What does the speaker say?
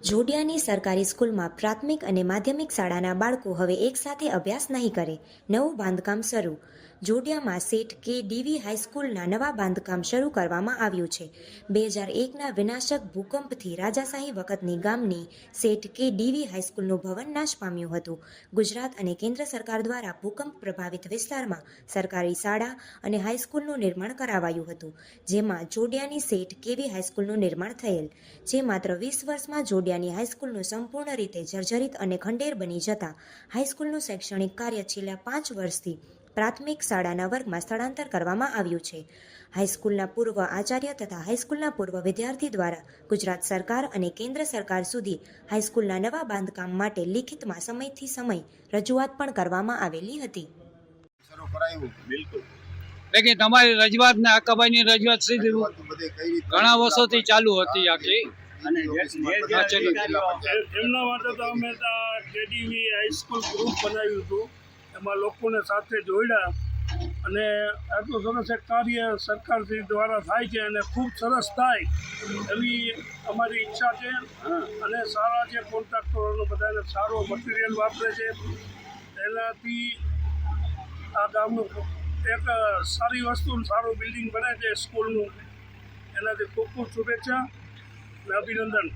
જોડિયાની સરકારી સ્કૂલમાં પ્રાથમિક અને માધ્યમિક શાળાના બાળકો હવે એકસાથે અભ્યાસ નહીં કરે. નવું બાંધકામ શરૂ. જોડિયામાં સેઠ કે ડીવી હાઈસ્કૂલના નવા બાંધકામ શરૂ કરવામાં આવ્યું છે. 2001ના વિનાશક ભૂકંપથી રાજાશાહી વખતની ગામની સેઠ કે ડીવી હાઈસ્કૂલનું ભવન નાશ પામ્યું હતું. ગુજરાત અને કેન્દ્ર સરકાર દ્વારા ભૂકંપ પ્રભાવિત વિસ્તારમાં સરકારી શાળા અને હાઈસ્કૂલનું નિર્માણ કરાવાયું હતું, જેમાં જોડિયાની સેઠ કેવી હાઈસ્કૂલનું નિર્માણ થયેલ, જે માત્ર 20 વર્ષમાં જોડિયાની હાઈસ્કૂલનું સંપૂર્ણ રીતે જર્જરિત અને ખંડેર બની જતા હાઈસ્કૂલનું શૈક્ષણિક કાર્ય છેલ્લા 5 વર્ષથી પ્રાથમિક શાળાના વર્ગમાં સ્થળાંતર કરવામાં આવ્યું છે. હાઈસ્કૂલના પૂર્વ આચાર્ય તથા હાઈસ્કૂલના પૂર્વ વિદ્યાર્થી દ્વારા ગુજરાત સરકાર અને કેન્દ્ર સરકાર સુધી હાઈસ્કૂલના નવા બાંધકામ માટે લિખિતમાં સમયથી સમય રજૂઆત પણ કરવામાં આવેલી હતી. કે તમારી રજૂઆત ને આકાબાઈની રજૂઆત સીધી ઘણા વર્ષોથી ચાલુ હતી. આખી એમના માટે તો અમે કેડીવી હાઈસ્કૂલ ગ્રુપ બનાવ્યું હતું. એમાં લોકોને સાથે જોડ્યા અને આટલું સરસ એક કાર્ય સરકારશ્રી દ્વારા થાય છે અને ખૂબ સરસ થાય એવી અમારી ઈચ્છા છે. અને સારા જે કોન્ટ્રાક્ટરોનો બધાને સારો મટીરિયલ વાપરે છે, એનાથી આ ગામનું એક સારી વસ્તુ, સારું બિલ્ડિંગ બને છે સ્કૂલનું. એનાથી ખૂબ ખૂબ શુભેચ્છા અને અભિનંદન.